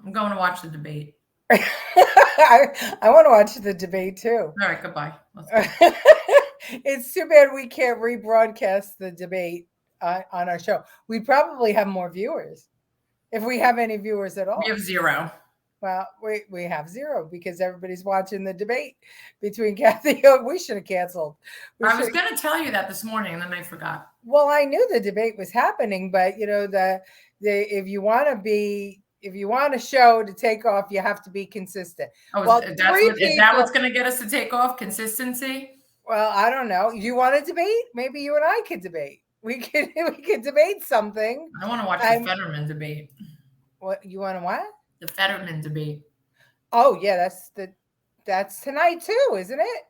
I'm going to watch the debate. I want to watch the debate too. All right, goodbye. It's too bad we can't rebroadcast the debate on our show. We'd probably have more viewers if we have any viewers at all. We have 0. Well, we have 0 because everybody's watching the debate between Kathy. We should have canceled. I was going to tell you that this morning, and then I forgot. Well, I knew the debate was happening, but if you want a show to take off, you have to be consistent. Oh, well, is that what's going to get us to take off? Consistency? Well, I don't know. You want to debate? Maybe you and I could debate. We could debate something. I want to watch the Fetterman debate. What you want to what? The Fetterman debate. Oh yeah, that's tonight too, isn't it?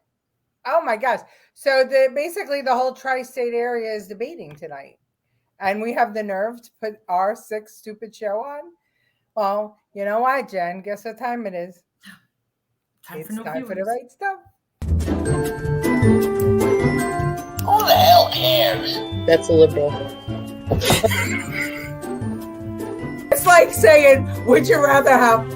Oh my gosh! So basically the whole tri-state area is debating tonight, and we have the nerve to put our sick, stupid show on. Well, you know what, Jen? Guess what time it is? It's time for the right stuff. Who the hell cares? That's a liberal. It's like saying, would you rather have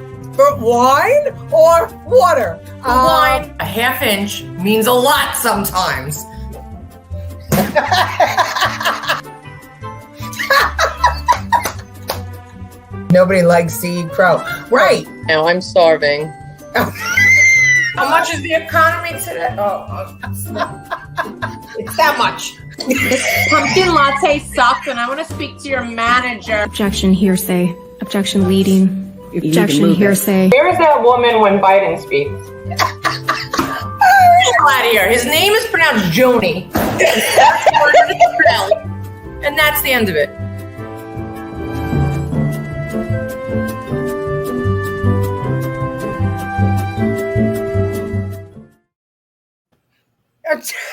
wine or water? Wine, a ½ inch, means a lot sometimes. Nobody likes to eat crow. Right. Now I'm starving. How much is the economy today? It's that much. This pumpkin latte sucks, and I want to speak to your manager. Objection, hearsay. Objection, leading. Objection, hearsay. Where is that woman when Biden speaks? Get out of here. His name is pronounced Joni. And that's the end of it.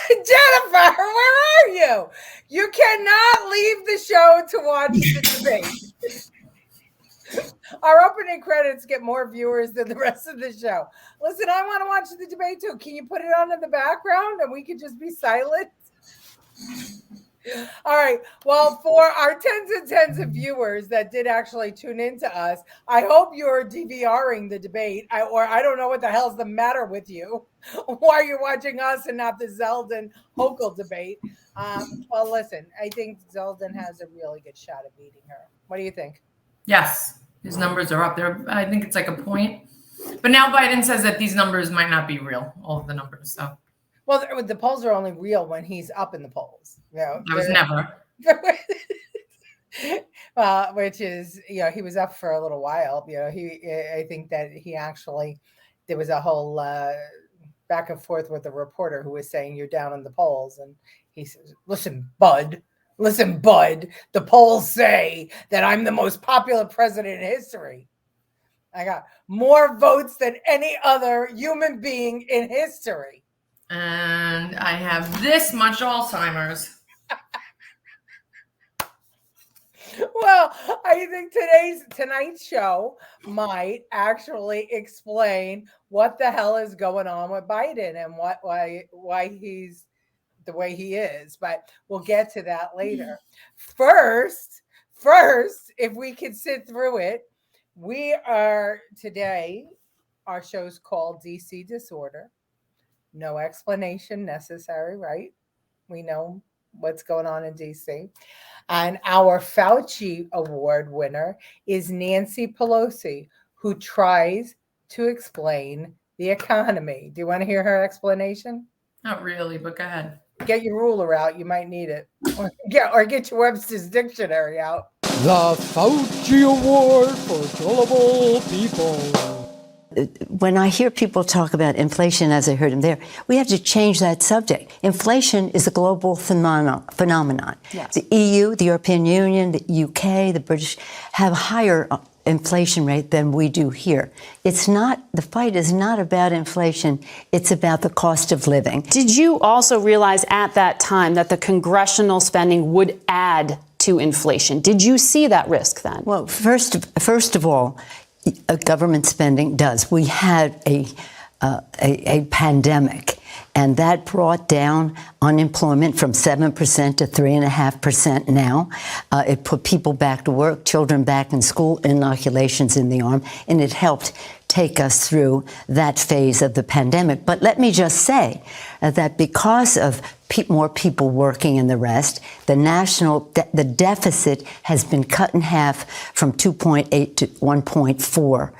Jennifer, where are you? You cannot leave the show to watch the debate. Our opening credits get more viewers than the rest of the show. Listen, I want to watch the debate too. Can you put it on in the background and we can just be silent? All right. Well, for our tens and tens of viewers that did actually tune into us, I hope you're DVRing the debate. I don't know what the hell's the matter with you. Why you're watching us and not the Zeldin Hochul debate. Well, listen, I think Zeldin has a really good shot at beating her. What do you think? Yes, his numbers are up there. I think it's like a point. But now Biden says that these numbers might not be real, all of the numbers. So, well, the polls are only real when he's up in the polls. I was never. Which is, he was up for a little while. I think that he actually, there was a whole back and forth with the reporter who was saying you're down in the polls, and he says, "Listen, bud, the polls say that I'm the most popular president in history. I got more votes than any other human being in history. And I have this much Alzheimer's." Well, I think tonight's show might actually explain what the hell is going on with Biden and why he's the way he is. But we'll get to that later. First, if we can sit through it, we are today. Our show's called DC Disorder. No explanation necessary, right? We know what's going on in DC. And our Fauci Award winner is Nancy Pelosi, who tries to explain the economy. Do you want to hear her explanation? Not really, but go ahead. Get your ruler out. You might need it. Or get your Webster's Dictionary out. The Fauci Award for Gullible People. When I hear people talk about inflation, as I heard him there, we have to change that subject. Inflation is a global phenomenon. Yes. The EU, the European Union, the UK, the British have a higher inflation rate than we do here. The fight is not about inflation, it's about the cost of living. Did you also realize at that time that the congressional spending would add to inflation? Did you see that risk then? Well, first of all, government spending does. We had a a pandemic. And that brought down unemployment from 7% to 3.5% now. It put people back to work, children back in school, inoculations in the arm, and it helped take us through that phase of the pandemic. But let me just say that because of more people working and the rest, the deficit has been cut in half from 2.8 to 1.4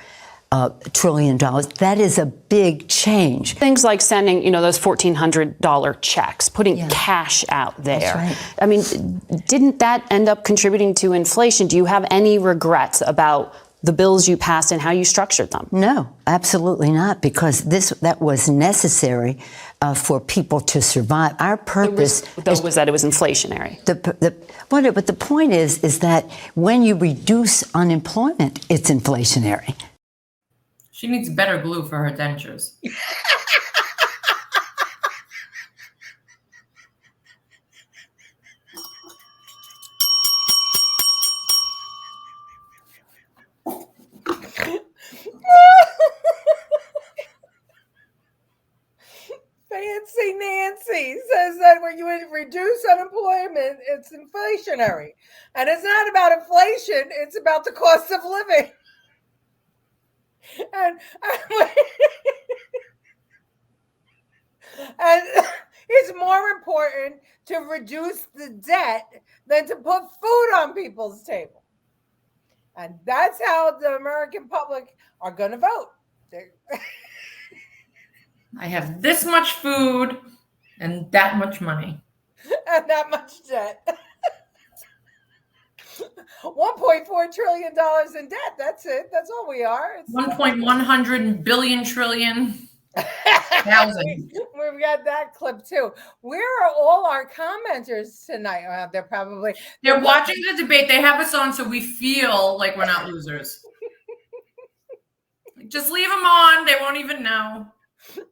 trillion dollars. That is a big change. Things like sending, those $1,400 checks, putting cash out there. That's right. I mean, didn't that end up contributing to inflation? Do you have any regrets about the bills you passed and how you structured them? No, absolutely not, because that was necessary for people to survive. Our purpose was that it was inflationary. But the point is that when you reduce unemployment, it's inflationary. She needs better glue for her dentures. Fancy Nancy says that when you reduce unemployment, it's inflationary. And it's not about inflation, it's about the cost of living. And it's more important to reduce the debt than to put food on people's table. And that's how the American public are going to vote. I have this much food and that much money. And that much debt. $1.4 trillion in debt. That's it. That's all we are. It's 1.100 billion trillion thousand. We've got that clip too. Where are all our commenters tonight? They're watching the debate. They have us on so we feel like we're not losers. Just leave them on. They won't even know.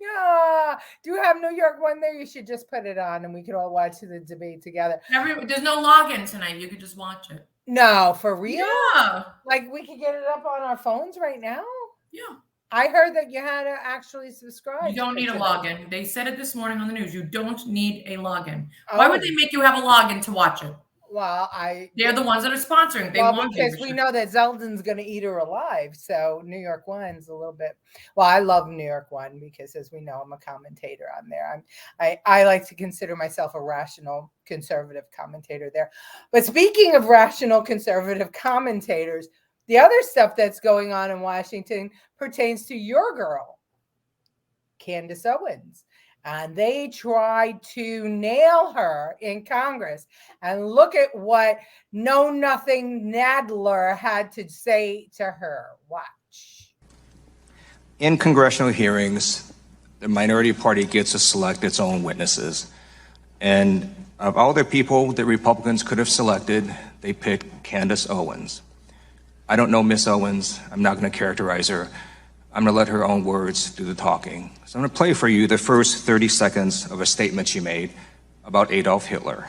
Yeah. Do you have New York One there? You should just put it on and we could all watch the debate together. There's no login tonight. You could just watch it. No, for real? Yeah. Like we could get it up on our phones right now? Yeah. I heard that you had to actually subscribe. You don't need a login. They said it this morning on the news. You don't need a login. Why would they make you have a login to watch it? Well, they're the ones that are sponsoring. They want because we know that Zeldin's going to eat her alive. So New York One's a little bit. Well, I love New York One because, as we know, I'm a commentator on there. I like to consider myself a rational conservative commentator there. But speaking of rational conservative commentators, the other stuff that's going on in Washington pertains to your girl, Candace Owens. And they tried to nail her in Congress. And look at what Know Nothing Nadler had to say to her. Watch. In congressional hearings, the minority party gets to select its own witnesses. And of all the people that Republicans could have selected, they picked Candace Owens. I don't know Miss Owens. I'm not going to characterize her. I'm going to let her own words do the talking. So I'm going to play for you the first 30 seconds of a statement she made about Adolf Hitler.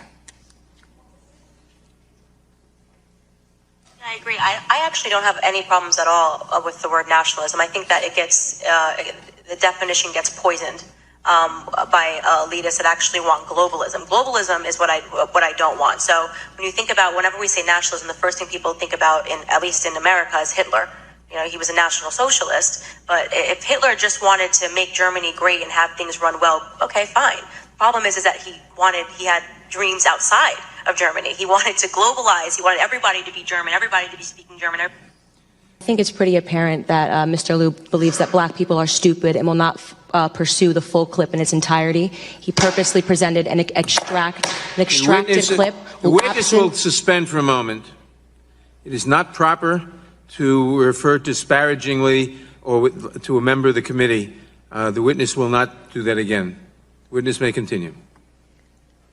I agree. I actually don't have any problems at all with the word nationalism. I think that it gets, the definition gets poisoned by elitists that actually want globalism. Globalism is what I don't want. So when you think about, whenever we say nationalism, the first thing people think about, at least in America, is Hitler. You know, he was a National Socialist, but if Hitler just wanted to make Germany great and have things run well, okay, fine. The problem is that he had dreams outside of Germany. He wanted to globalize. He wanted everybody to be German, everybody to be speaking German. I think it's pretty apparent that Mr. Liu believes that black people are stupid and will not pursue the full clip in its entirety. He purposely presented an extracted clip. The witness will suspend for a moment. It is not proper to refer disparagingly or to a member of the committee. The witness will not do that again. Witness may continue.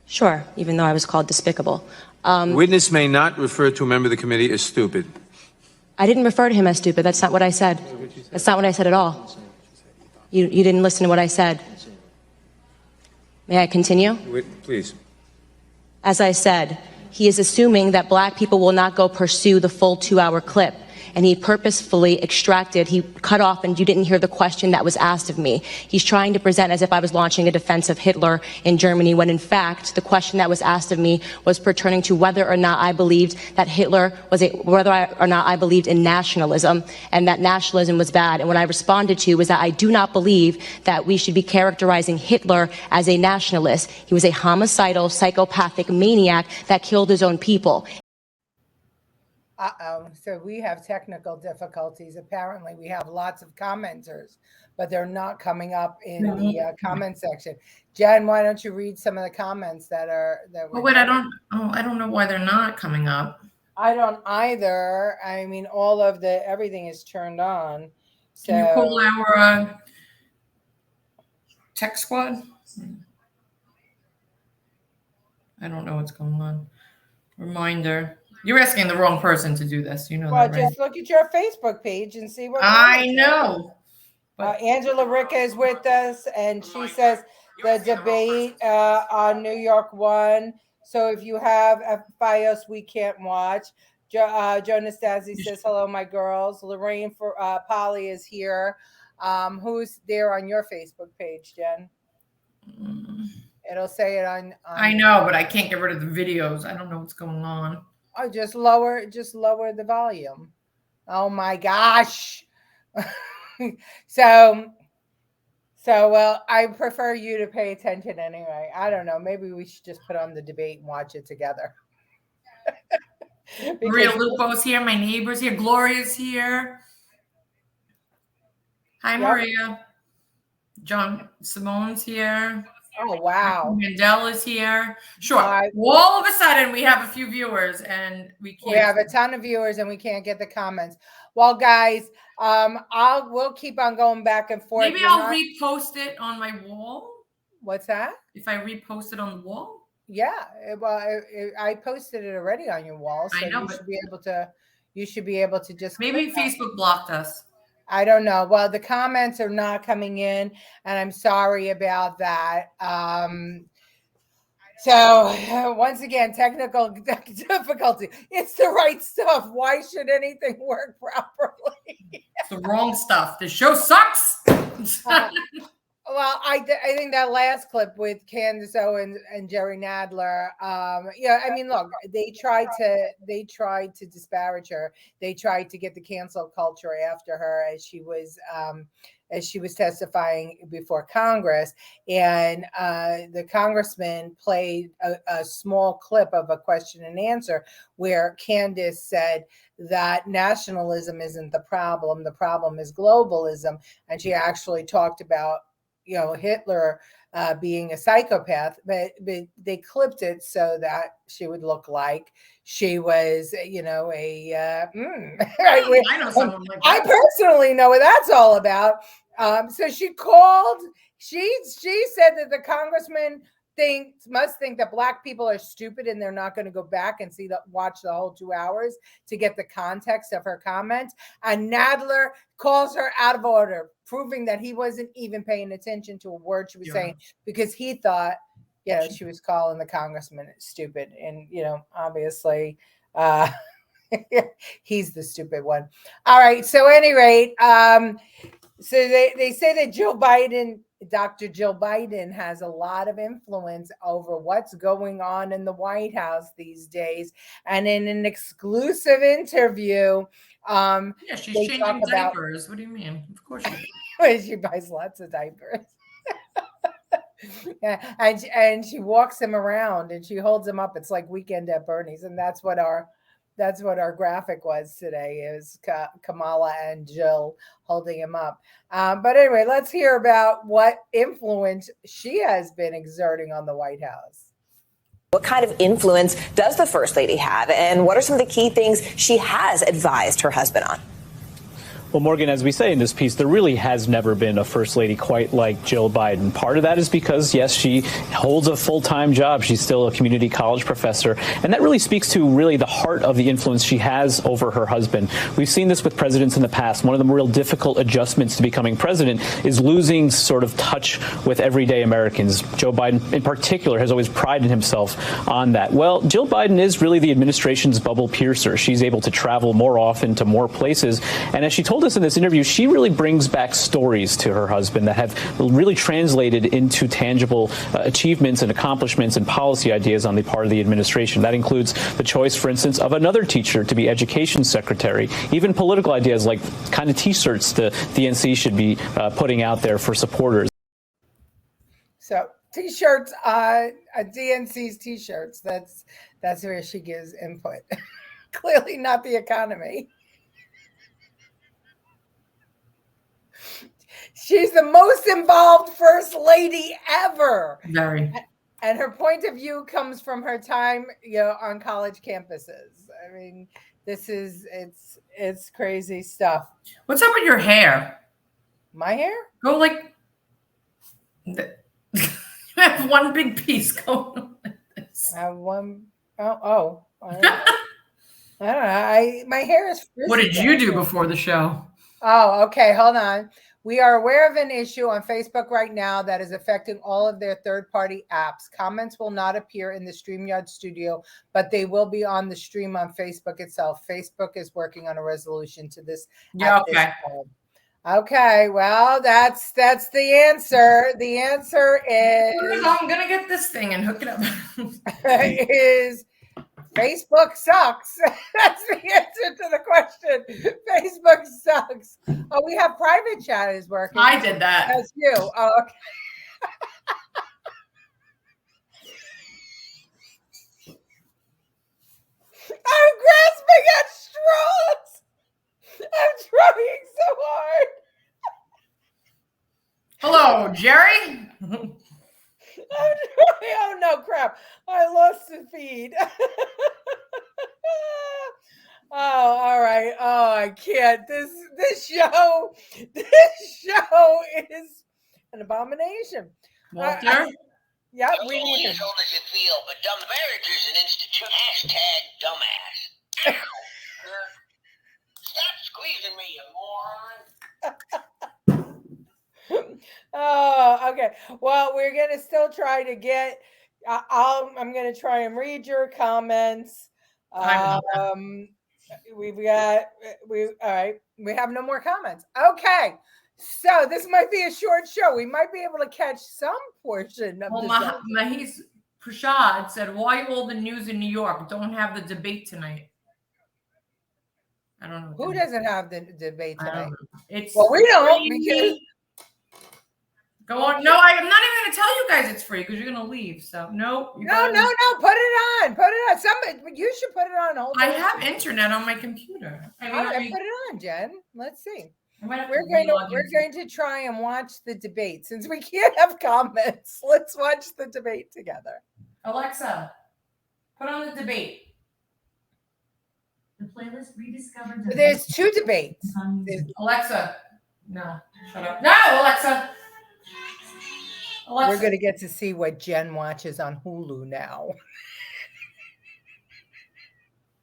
Sure, even though I was called despicable. Witness may not refer to a member of the committee as stupid. I didn't refer to him as stupid. That's not what I said. That's not what I said at all. You didn't listen to what I said. May I continue? Please. As I said, he is assuming that black people will not go pursue the full 2-hour clip. and he purposefully he cut off, and you didn't hear the question that was asked of me. He's trying to present as if I was launching a defense of Hitler in Germany, when in fact, the question that was asked of me was pertaining to whether or not I believed that whether or not I believed in nationalism, and that nationalism was bad. And what I responded to was that I do not believe that we should be characterizing Hitler as a nationalist. He was a homicidal, psychopathic maniac that killed his own people. Uh-oh. So we have technical difficulties. Apparently, we have lots of commenters, but they're not coming up in the comment section. Jen, why don't you read some of the comments that were? Oh wait, I don't know why they're not coming up. I don't either. I mean, everything is turned on. So Can you call our tech squad? I don't know what's going on. Reminder. You're asking the wrong person to do this. You know well, that, right? just look at your Facebook page and see what. I know. Angela Ricca is with us, and she says the debate on New York won. So if you have FIOS, we can't watch. Jonas Stasi says, hello, my girls. Lorraine for Polly is here. Who's there on your Facebook page, Jen? It'll say it on I know, but I can't get rid of the videos. I don't know what's going on. Oh, just lower the volume. Oh my gosh. So well, I prefer you to pay attention anyway. I don't know. Maybe we should just put on the debate and watch it together. Maria Lupo's here. My neighbor's here. Gloria's here. Hi, Maria. John Simone's here. Oh, wow. Mandela's here. Sure. All of a sudden, we have a few viewers, and we have a ton of viewers, and we can't get the comments. Well, guys, we'll keep on going back and forth. Maybe I'll repost it on my wall. What's that? If I repost it on the wall? Yeah. I posted it already on your wall, so I know, you should be able to just. Maybe Facebook blocked us. I don't know. Well, the comments are not coming in, and I'm sorry about that. So once again, technical difficulty. It's the right stuff. Why should anything work properly? It's the wrong stuff. The show sucks. Well, I think that last clip with Candace Owens and Jerry Nadler, yeah, I mean, look, they tried to disparage her. They tried to get the cancel culture after her as she was testifying before Congress, and the congressman played a small clip of a question and answer where Candace said that nationalism isn't the problem is globalism, and she actually talked about Hitler being a psychopath, but they clipped it so that she would look like she was, I know someone like that. I personally know what that's all about. So she said that the congressman must think that Black people are stupid and they're not going to go back and watch the whole 2 hours to get the context of her comments. And Nadler calls her out of order, proving that he wasn't even paying attention to a word she was saying, because he thought, she was calling the congressman stupid. And, obviously, he's the stupid one. All right. So, at any rate, so they say that Dr. Jill Biden has a lot of influence over what's going on in the White House these days. And in an exclusive interview, she's changing diapers. What do you mean? Of course she buys lots of diapers. Yeah, and she walks him around and she holds him up. It's like Weekend at Bernie's, and that's what our graphic was today, is Kamala and Jill holding him up. But anyway, let's hear about what influence she has been exerting on the White House. What kind of influence does the First Lady have, and what are some of the key things she has advised her husband on? Well, Morgan, as we say in this piece, there really has never been a first lady quite like Jill Biden. Part of that is because, yes, she holds a full-time job. She's still a community college professor. And that really speaks to really the heart of the influence she has over her husband. We've seen this with presidents in the past. One of the real difficult adjustments to becoming president is losing sort of touch with everyday Americans. Joe Biden, in particular, has always prided himself on that. Well, Jill Biden is really the administration's bubble piercer. She's able to travel more often to more places. And as she told us in this interview, she really brings back stories to her husband that have really translated into tangible achievements and accomplishments and policy ideas on the part of the administration. That includes the choice, for instance, of another teacher to be education secretary, even political ideas like kind of T-shirts the DNC should be putting out there for supporters. So T-shirts, DNC's T-shirts. That's where she gives input. Clearly not the economy. She's the most involved first lady ever. Very. And her point of view comes from her time, on college campuses. I mean, it's crazy stuff. What's up with your hair? My hair? Go like you have one big piece going on like this. I have one. Oh. I don't know. My hair is frizzy. What did you do before the show? Oh, okay. Hold on. We are aware of an issue on Facebook right now that is affecting all of their third-party apps. Comments will not appear in the StreamYard studio, but they will be on the stream on Facebook itself. Facebook is working on a resolution to this. Yeah, okay. Okay, well, that's the answer. The answer is I'm gonna get this thing and hook it up. is Facebook sucks. That's the answer to the question. Facebook sucks. Oh, we have private chat is working. I did that. That's you. Oh, okay. I'm grasping at straws. I'm trying so hard. Hello, Jerry. Oh no, crap. I lost the feed. Oh, all right. Oh, I can't. This show is an abomination. Walter? Yeah, we need as old as you feel, but dumb marriage is an institute. #dumbass. Stop squeezing me, you moron. Oh, okay. Well, we're gonna still try to get. I'm gonna try and read your comments. All right. We have no more comments. Okay, so this might be a short show. We might be able to catch some portion of this. Mahiz Prashad said, "Why all the news in New York don't have the debate tonight?" I don't know. Who doesn't have the debate tonight? Well, we don't because. Go on. No, I'm not even going to tell you guys it's free because you're going to leave. So no. Put it on. Somebody, you should put it on. Hold I have internet on my computer. Put it on, Jen. Let's see. We're going to try and watch the debate since we can't have comments. Let's watch the debate together. Alexa, put on the debate. The playlist rediscovered. There's two debates. Alexa, no, shut up. No, Alexa. We're going to get to see what Jen watches on Hulu now.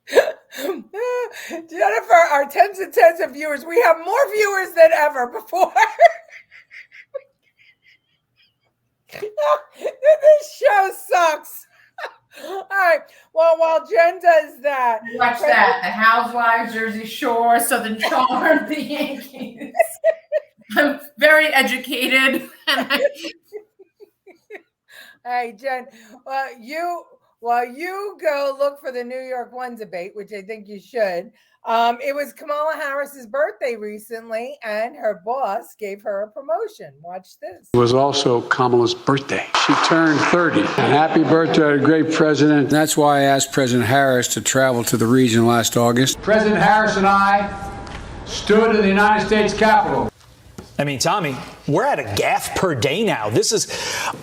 Jennifer, our tens and tens of viewers, we have more viewers than ever before. This show sucks. All right. Well, while Jen does that, watch that. The Housewives, Jersey Shore, Southern Charm, the Yankees. I'm very educated. Hey, Jen, while you go look for the New York One debate, which I think you should, it was Kamala Harris's birthday recently, and her boss gave her a promotion. Watch this. It was also Kamala's birthday. She turned 30. And happy birthday to a great president. That's why I asked President Harris to travel to the region last August. President Harris and I stood in the United States Capitol. I mean, Tommy, we're at a gaffe per day now. This is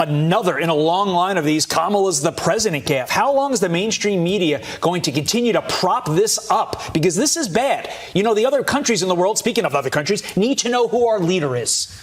another in a long line of these Kamala's the president gaffe. How long is the mainstream media going to continue to prop this up? Because this is bad. You know, the other countries in the world, speaking of other countries, need to know who our leader is.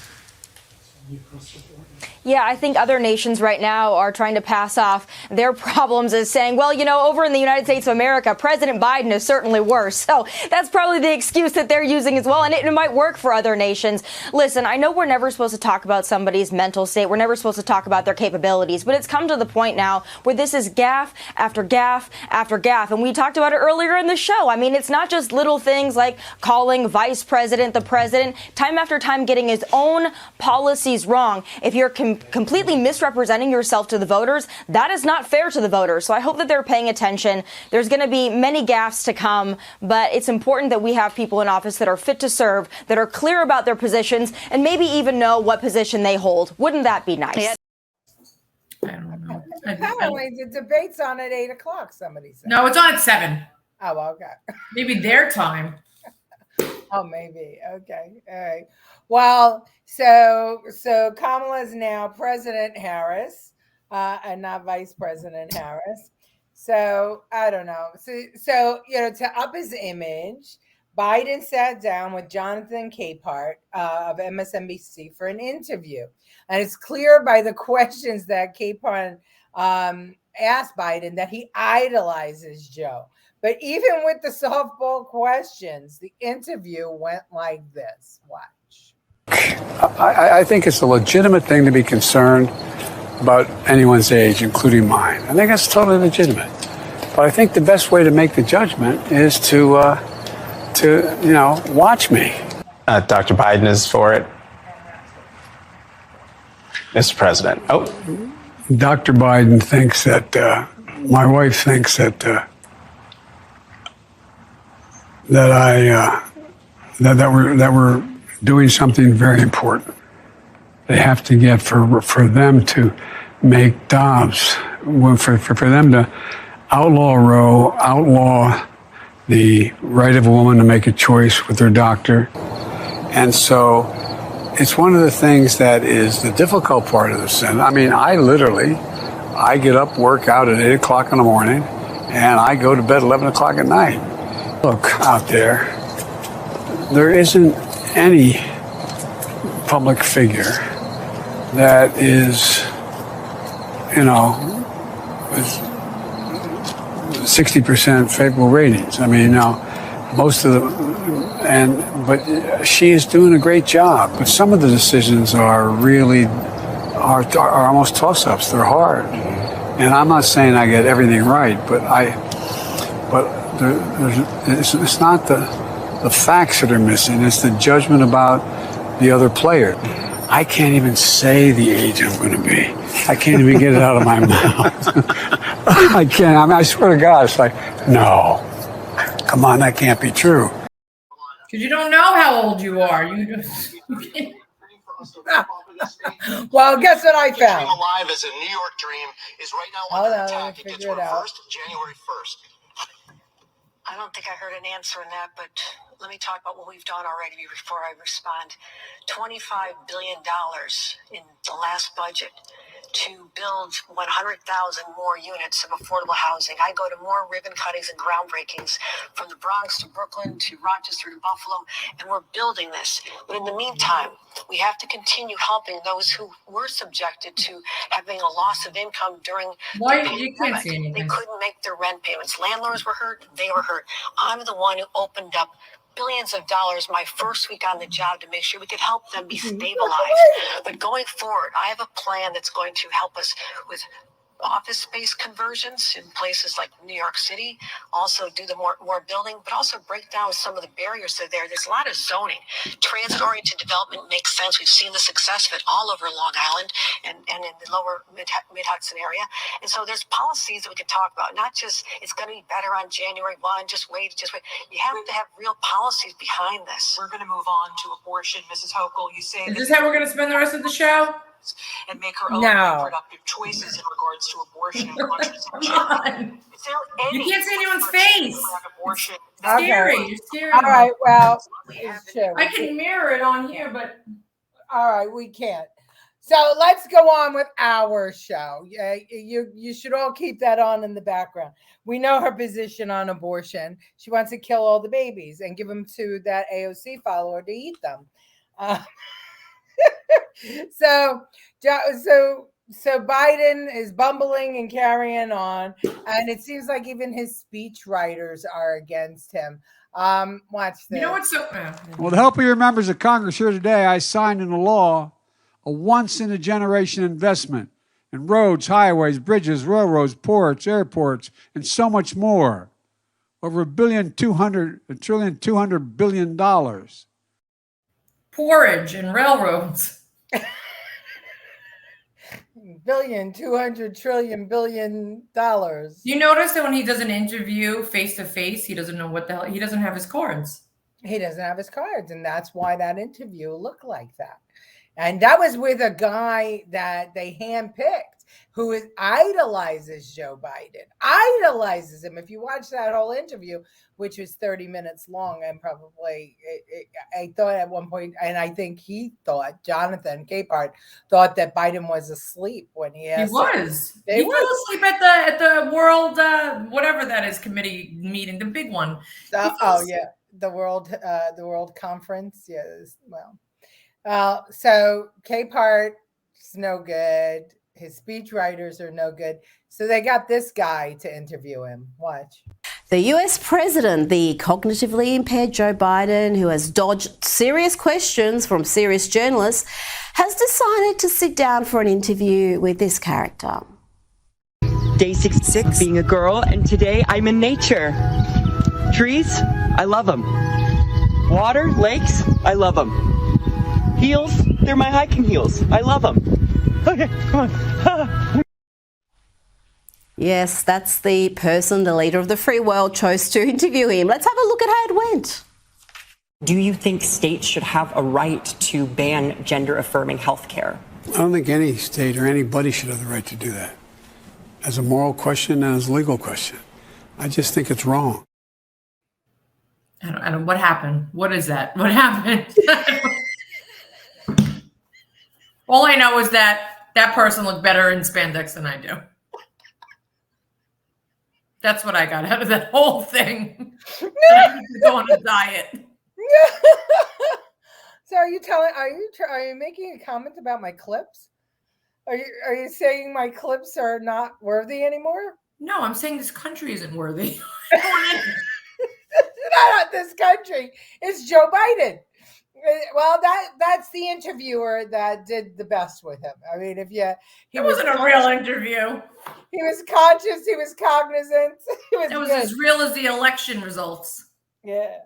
Yeah, I think other nations right now are trying to pass off their problems as saying, well, you know, over in the United States of America, President Biden is certainly worse. So that's probably the excuse that they're using as well. And it might work for other nations. Listen, I know we're never supposed to talk about somebody's mental state. We're never supposed to talk about their capabilities. But it's come to the point now where this is gaffe after gaffe after gaffe. And we talked about it earlier in the show. I mean, it's not just little things like calling vice president the president, time after time getting his own policies wrong. If you're completely misrepresenting yourself to the voters, that is not fair to the voters. So I hope that they're paying attention. There's going to be many gaffes to come, but it's important that we have people in office that are fit to serve, that are clear about their positions, and maybe even know what position they hold. Wouldn't that be nice? I don't know. Apparently, the debate's on at 8 o'clock, somebody said. No, it's on at 7. Oh, okay. Maybe their time. Oh, maybe. Okay. All right. Well, so Kamala is now President Harris, and not Vice President Harris. So I don't know. So you know, to up his image, Biden sat down with Jonathan Capehart of MSNBC for an interview, and it's clear by the questions that Capehart asked Biden that he idolizes Joe. But even with the softball questions, the interview went like this. Watch. I think it's a legitimate thing to be concerned about anyone's age, including mine. I think that's totally legitimate. But I think the best way to make the judgment is to watch me. Dr. Biden is for it. Mr. President. Oh. Dr. Biden thinks that, my wife thinks that we're doing something very important. They have to get for them to make Dobbs, for them to outlaw the right of a woman to make a choice with her doctor. And so it's one of the things that is the difficult part of the Senate. I mean, I get up, work out at 8 o'clock in the morning, and I go to bed 11 o'clock at night. Look out there isn't any public figure that is, 60% favorable ratings. I mean, most of but she is doing a great job. But some of the decisions are almost toss-ups. They're hard, and I'm not saying I get everything right, but it's not the facts that are missing. It's the judgment about the other player. I can't even say the age I'm going to be. I can't even get it out of my mouth. I can't. I mean, I swear to God, it's like, no. Come on, that can't be true. Because you don't know how old you are. Well, guess what I found? Dream Alive as a New York dream is right now under attack. It gets reversed January 1st. I don't think I heard an answer in that, but let me talk about what we've done already before I respond. $25 billion in the last budget to build 100,000 more units of affordable housing. I go to more ribbon cuttings and groundbreakings from the Bronx to Brooklyn to Rochester to Buffalo, and we're building this. But in the meantime, we have to continue helping those who were subjected to having a loss of income during the pandemic. They couldn't make their rent payments. Landlords were hurt. They were hurt. I'm the one who opened up billions of dollars my first week on the job to make sure we could help them be stabilized. But going forward, I have a plan that's going to help us with office space conversions in places like New York City, also do the more building, but also break down some of the barriers that are there. There's a lot of zoning. Transit-oriented development makes sense. We've seen the success of it all over Long Island and in the lower mid-Hudson area. And so there's policies that we could talk about, not just it's going to be better on January 1, just wait. You have to have real policies behind this. We're going to move on to abortion. Mrs. Hochul, you say Is this how we're going to spend the rest of the show? And make her own reproductive choices in regards to abortion and contraception. You can't see anyone's face. Abortion. Scary. You're scary. All right. Well, I can mirror it on here, but All right, we can't. So let's go on with our show. You should all keep that on in the background. We know her position on abortion. She wants to kill all the babies and give them to that AOC follower to eat them. So Biden is bumbling and carrying on, and it seems like even his speech writers are against him. Watch this. You know what's so? With the help of your members of Congress here today, I signed into law a once-in-a-generation investment in roads, highways, bridges, railroads, ports, airports, and so much more. Over $1.2 trillion. Porridge and railroads. $200 trillion. You notice that when he does an interview face to face, he doesn't know what the hell. He doesn't have his cards. He doesn't have his cards, and that's why that interview looked like that. And that was with a guy that they handpicked who idolizes Joe Biden, idolizes him. If you watch that whole interview, which was 30 minutes long, and probably I thought at one point, and I think he thought, Jonathan Capehart thought that Biden was asleep when he asked. He was. He fell asleep at the World whatever that is committee meeting, the big one. The World Conference. Yes, well. So Capehart is no good. His speechwriters are no good. So they got this guy to interview him. Watch. The US president, the cognitively impaired Joe Biden, who has dodged serious questions from serious journalists, has decided to sit down for an interview with this character. Day 66, being a girl, and today I'm in nature. Trees, I love them. Water, lakes, I love them. Heels, they're my hiking heels. I love them. Okay, come on. Yes, that's the person the leader of the free world chose to interview him. Let's have a look at how it went. Do you think states should have a right to ban gender-affirming health care? I don't think any state or anybody should have the right to do that. As a moral question and as a legal question. I just think it's wrong. I don't. What happened? What is that? What happened? All I know is that person looked better in spandex than I do. That's what I got out of that whole thing. I need to go on a diet. So are you making a comment about my clips? Are you saying my clips are not worthy anymore? No, I'm saying this country isn't worthy. Not this country. It's Joe Biden. Well, that's the interviewer that did the best with him. I mean, it wasn't a real interview. He was conscious. He was cognizant. It was as real as the election results. Yeah.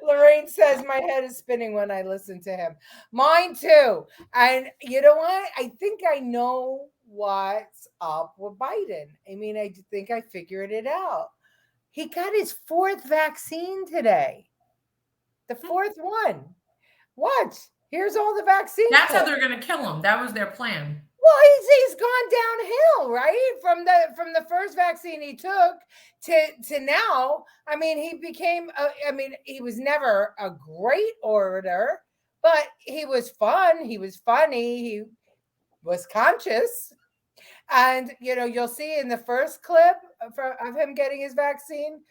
Lorraine says my head is spinning when I listen to him. Mine too. And you know what? I think I know what's up with Biden. I mean, I think I figured it out. He got his fourth vaccine today. The fourth one. What? Here's all the vaccines. That's how they're going to kill him. That was their plan. Well, he's gone downhill, right? From the first vaccine he took to now. I mean, he became. He was never a great orator, but he was fun. He was funny. He was conscious, and you'll see in the first clip of him getting his vaccine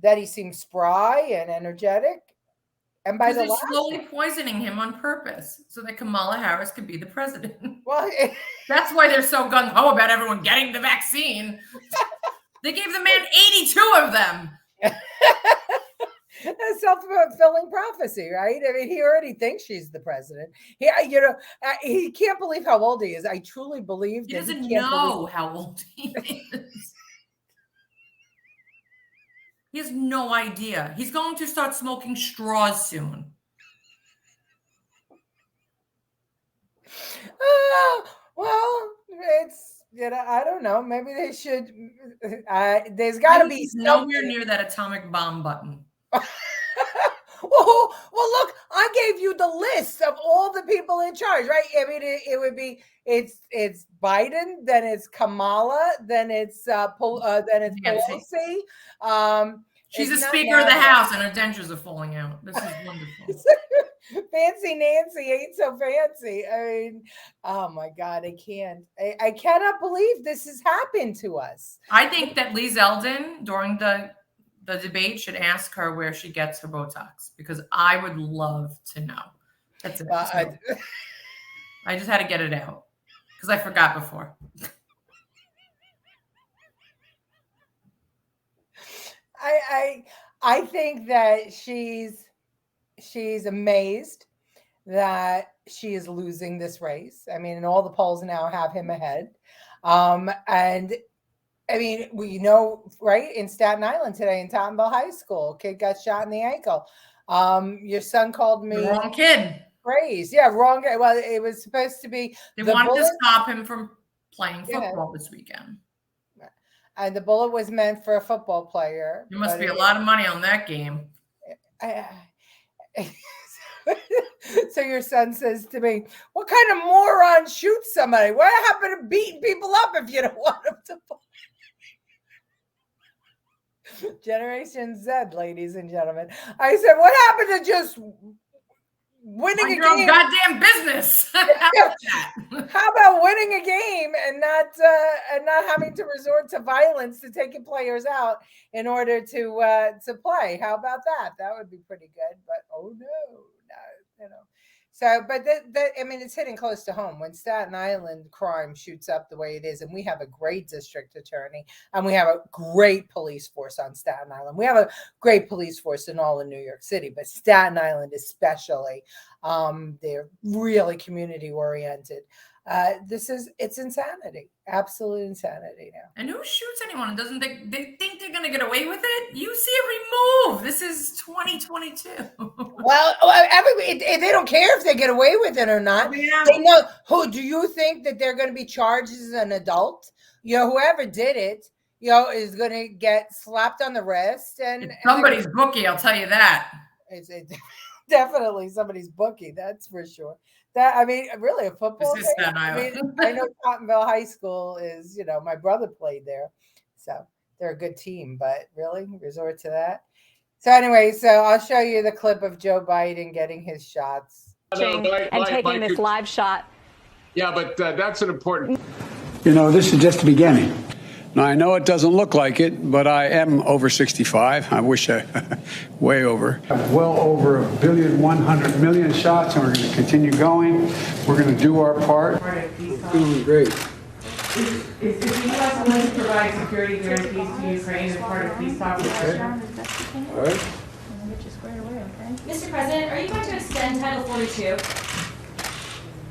that he seems spry and energetic. And by they're slowly poisoning him on purpose so that Kamala Harris could be the president. Well, that's why they're so gung-ho about everyone getting the vaccine. They gave the man 82 of them. A self-fulfilling prophecy, right? I mean, he already thinks she's the president. He can't believe how old he is. I truly believe he doesn't know how old he is. He has no idea. He's going to start smoking straws soon. Well, it's, I don't know. Maybe they should. There's got to be nowhere near that atomic bomb button. Well, look, I gave you the list of all the people in charge, right? I mean, it would be it's Biden, then it's Kamala, then it's Pelosi. She's a Speaker of the House, and her dentures are falling out. This is wonderful. Fancy Nancy ain't so fancy. I mean, oh my God, I can't. I cannot believe this has happened to us. I think that Lee Zeldin during the debate should ask her where she gets her Botox, because I would love to know. That's it. I just had to get it out because I forgot before. I think that she's amazed that she is losing this race. I mean, and all the polls now have him ahead. And I mean, we know, right, in Staten Island today in Tottenville High School, kid got shot in the ankle. Your son called me wrong kid. Praise. Yeah, wrong guy. Well, it was supposed to be they wanted to stop him from playing football this weekend. And the bullet was meant for a football player. There must be a lot of money on that game. So your son says to me, what kind of moron shoots somebody? What happened to beating people up if you don't want them to play? Generation Z, ladies and gentlemen. I said, what happened to just winning a game? Goddamn business. How about winning a game and not having to resort to violence to taking players out in order to play? How about that? That would be pretty good. But oh no, you know. So, but I mean, it's hitting close to home when Staten Island crime shoots up the way it is, and we have a great district attorney, and we have a great police force on Staten Island. We have a great police force in all of New York City, but Staten Island especially, they're really community oriented. It's insanity, absolute insanity now. And who shoots anyone and doesn't they think they're going to get away with it? You see every move. This is 2022. Well, everybody, they don't care if they get away with it or not. Yeah. They know. Who do you think that they're going to be charged as an adult? You know, whoever did it, you know, is going to get slapped on the wrist and somebody's bookie. I'll tell you that. It's definitely somebody's bookie. That's for sure. That, I mean, really a football thing. I mean, I know Tottenville High School is, you know, my brother played there, so they're a good team. But really, resort to that. So anyway, so I'll show you the clip of Joe Biden getting his shots and taking this live shot. Yeah, but that's an important. You know, this is just the beginning. Now, I know it doesn't look like it, but I am over 65. I wish I way over. Well over 1.1 billion shots, and we're going to continue going. We're going to do our part. We're doing great. Is the U.S. willing to provide security guarantees to Ukraine as part of peace talks? Okay. All right. Mr. President, are you going to extend Title 42?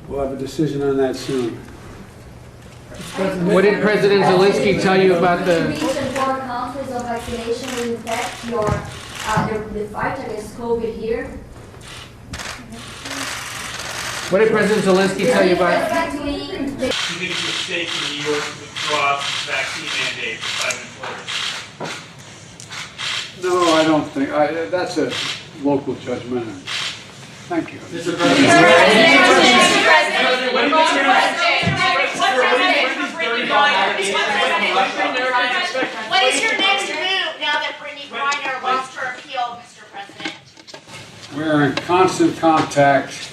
We'll have a decision on that soon. What did President Zelensky tell you about the recent 4 countries of vaccination will impact the fight against COVID here? What did President Zelensky tell you about? Do you think it's a mistake in New York to withdraw the vaccine mandate for private employers? No, I don't think. That's a local judgment. Thank you. Mr. President. What is your next move now that Brittany Griner lost her appeal, Mr. President? We're in constant contact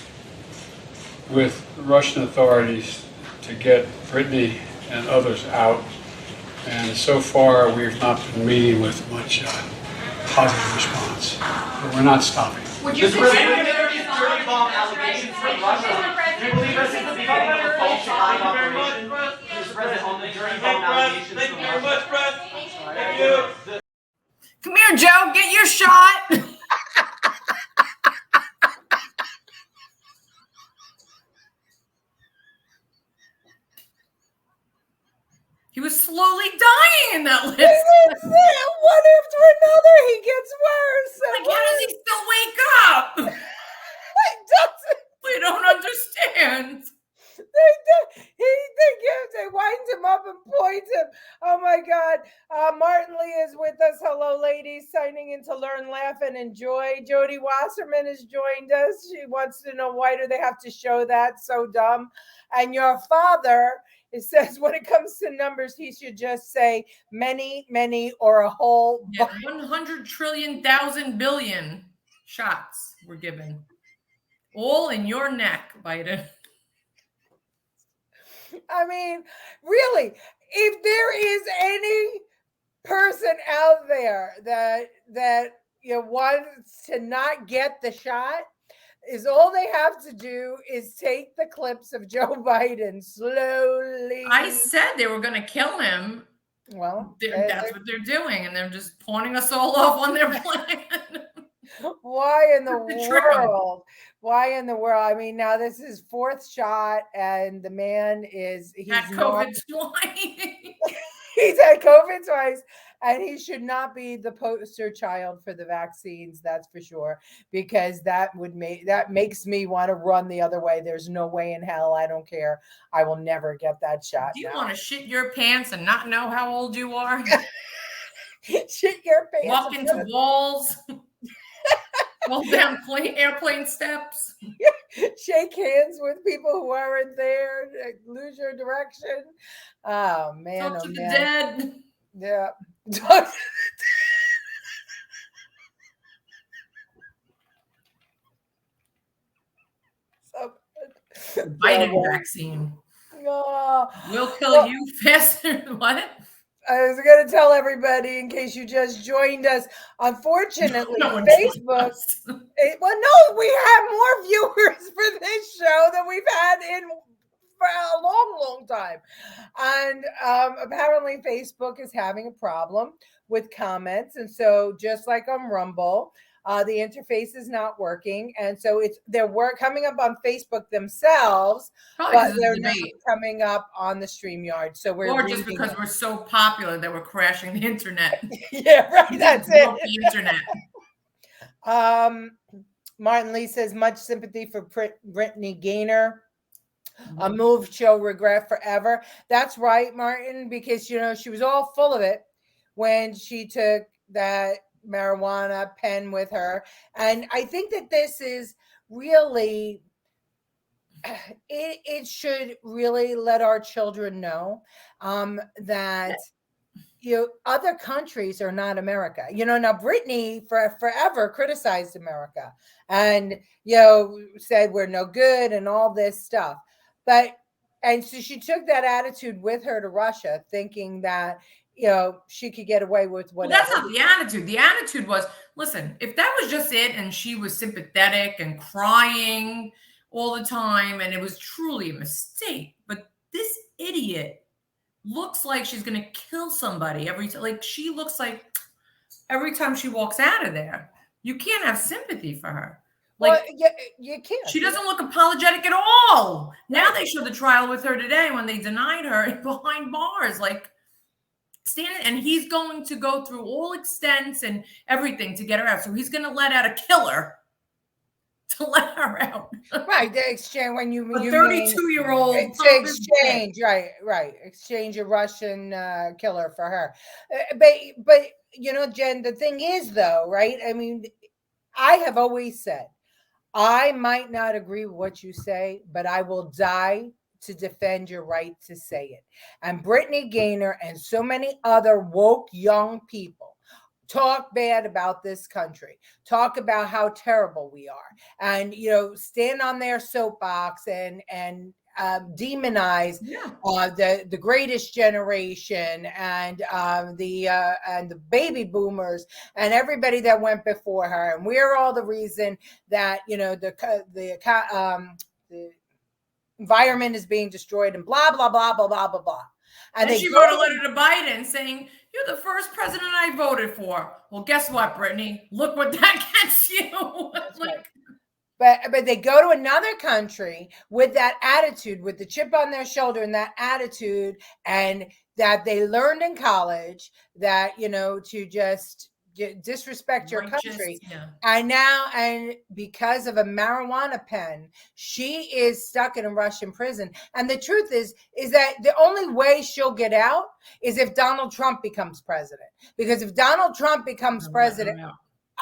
with the Russian authorities to get Brittany and others out. And so far, we've not been meeting with much positive response. But we're not stopping. Would you say dirty bomb allegations from Russia? Do you believe this is the beginning of a false flag operation? Mr. President, on the dirty bomb allegations from Russia. Thank you. Come here, Joe. Get your shot. He was slowly dying in that list. One after another, he gets worse. Like, how does he still wake up? We don't understand. They wind him up and point him. Oh my God. Martin Lee is with us. Hello, ladies. Signing in to Learn, Laugh, and Enjoy. Jody Wasserman has joined us. She wants to know, why do they have to show that? So dumb. And your father, it says when it comes to numbers, he should just say many, many, or a whole. Yeah, 100 trillion, thousand billion shots were given. All in your neck, Biden. I mean, really, if there is any person out there that wants to not get the shot, is all they have to do is take the clips of Joe Biden slowly. I said they were going to kill him. Well, that's what they're doing, and they're just pawning us all off on their plan. Why in the world? Why in the world? I mean, now this is fourth shot, and the man he's had COVID twice. He's had COVID twice, and he should not be the poster child for the vaccines. That's for sure, because that makes me want to run the other way. There's no way in hell. I don't care. I will never get that shot. Do you want to shit your pants and not know how old you are? Shit your pants. Walk into walls. Fall down airplane steps. Shake hands with people who aren't there. Lose your direction. Oh man! Talk to the dead. Yeah. Biden vaccine. Oh. We'll kill you faster. What? I was going to tell everybody, in case you just joined us, unfortunately, Facebook. We have more viewers for this show than we've had for a long time. And apparently Facebook is having a problem with comments. And so just like on Rumble, the interface is not working. And so they're coming up on Facebook themselves, but they're not coming up on the StreamYard. So or just because we're so popular that we're crashing the internet. Yeah, right. That's it. The internet. Martin Lee says, much sympathy for Brittany Gaynor. A move she'll regret forever. That's right, Martin, because she was all full of it when she took that marijuana pen with her. And I think that this is really it should really let our children know that other countries are not America. Now Brittany forever criticized America and said we're no good and all this stuff. And so she took that attitude with her to Russia, thinking that she could get away with whatever. Well, that's not the attitude. The attitude was, listen, if that was just it and she was sympathetic and crying all the time and it was truly a mistake, but this idiot looks like she's going to kill somebody every time. Like, she looks like every time she walks out of there. You can't have sympathy for her. Like, well, you can't. She doesn't look apologetic at all. Now they showed the trial with her today when they denied her behind bars. Like, and he's going to go through all extents and everything to get her out. So he's going to let out a killer to let her out. Right. The exchange when you a 32-year-old to exchange. Right. Exchange a Russian killer for her. But Jen, the thing is though, right? I mean, I have always said, I might not agree with what you say, but I will die to defend your right to say it. And Brittany Gaynor and so many other woke young people talk bad about this country, talk about how terrible we are, and stand on their soapbox and demonize the greatest generation and the baby boomers and everybody that went before her, and we're all the reason that the environment is being destroyed and blah blah blah blah blah blah blah. And she wrote a letter to Biden saying, "You're the first president I voted for." Well, guess what, Brittany? Look what that gets you. But they go to another country with that attitude, with the chip on their shoulder and that attitude, and that they learned in college that, to just disrespect your country. Yeah. And because of a marijuana pen, she is stuck in a Russian prison. And the truth is that the only way she'll get out is if Donald Trump becomes president. Because if Donald Trump becomes president,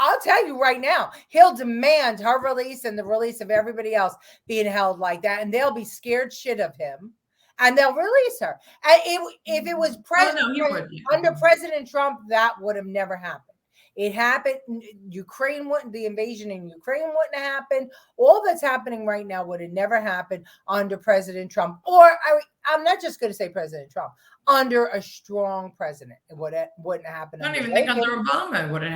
I'll tell you right now, he'll demand her release and the release of everybody else being held like that. And they'll be scared shit of him. And they'll release her. And if it was under President Trump, that would have never happened. It happened. The invasion in Ukraine wouldn't have happened. All that's happening right now would have never happened under President Trump. Or I'm not just going to say President Trump. Under a strong president, it wouldn't happen. I don't even think under Obama it wouldn't